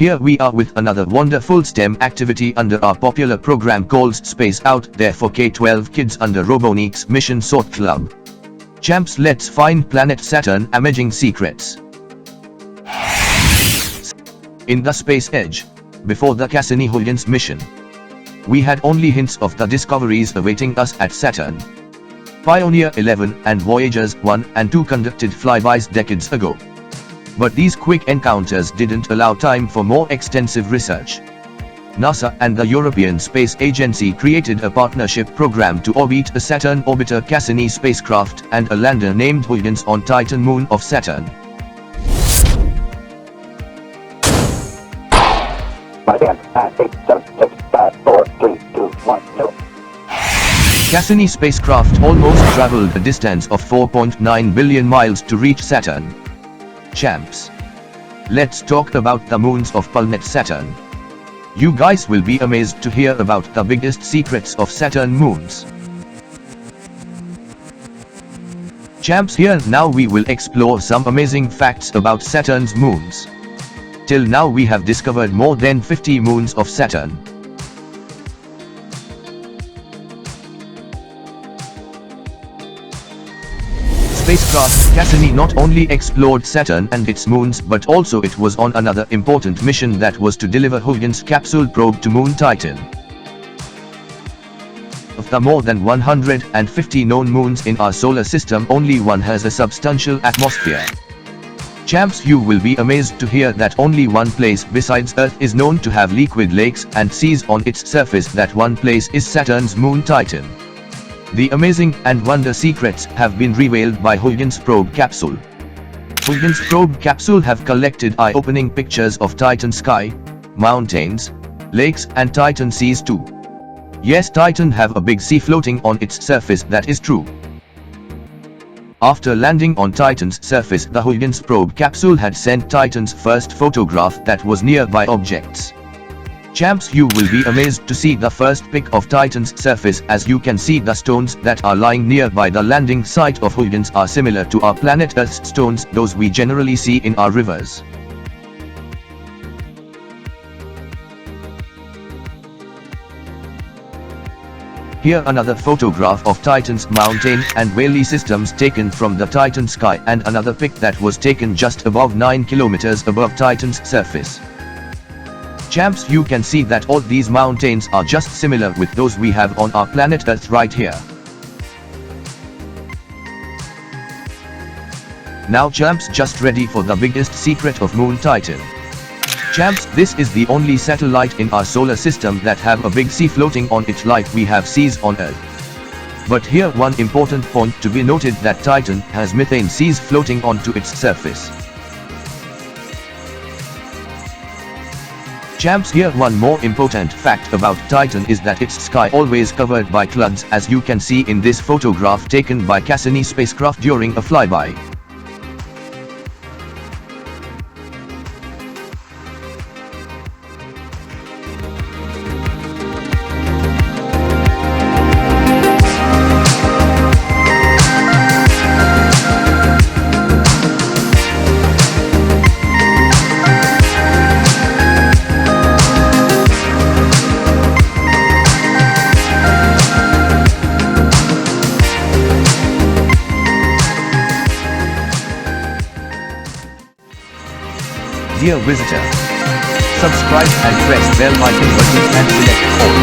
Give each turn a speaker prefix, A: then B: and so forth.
A: Here we are with another wonderful STEM activity under our popular program called Space Out There for K-12 kids under Robonix Mission Sort Club. Champs, let's find planet Saturn amazing secrets. In the space age, before the Cassini-Huygens mission, we had only hints of the discoveries awaiting us at Saturn. Pioneer 11 and Voyagers 1 and 2 conducted flybys decades ago. But these quick encounters didn't allow time for more extensive research. NASA and the European Space Agency created a partnership program to orbit a Saturn orbiter Cassini spacecraft and a lander named Huygens on Titan moon of Saturn. Cassini spacecraft almost traveled a distance of 4.9 billion miles to reach Saturn. Champs, let's talk about the moons of planet Saturn. You guys will be amazed to hear about the biggest secrets of Saturn moons. Champs, here now we will explore some amazing facts about Saturn's moons. Till now we have discovered more than 50 moons of Saturn. Spacecraft Cassini not only explored Saturn and its moons, but also it was on another important mission, that was to deliver Huygens capsule probe to moon Titan. Of the more than 150 known moons in our solar system, only one has a substantial atmosphere. Champs, you will be amazed to hear that only one place besides Earth is known to have liquid lakes and seas on its surface. That one place is Saturn's moon Titan. The amazing and wonder secrets have been revealed by Huygens probe capsule. Huygens probe capsule have collected eye-opening pictures of Titan sky, mountains, lakes and Titan seas too. Yes, Titan have a big sea floating on its surface, that is true. After landing on Titan's surface, the Huygens probe capsule had sent Titan's first photograph that was nearby objects. Champs, you will be amazed to see the first pic of Titan's surface. As you can see, the stones that are lying nearby the landing site of Huygens are similar to our planet Earth's stones, those we generally see in our rivers. Here another photograph of Titan's mountain and valley systems taken from the Titan sky, and another pic that was taken just above 9 kilometers above Titan's surface. Champs, you can see that all these mountains are just similar with those we have on our planet Earth right here. Now champs, just ready for the biggest secret of moon Titan. Champs, this is the only satellite in our solar system that have a big sea floating on it like we have seas on Earth. But here one important point to be noted, that Titan has methane seas floating onto its surface. Champs, here one more important fact about Titan is that its sky always covered by clouds, as you can see in this photograph taken by Cassini spacecraft during a flyby. Dear visitor, subscribe and press bell icon button and select all.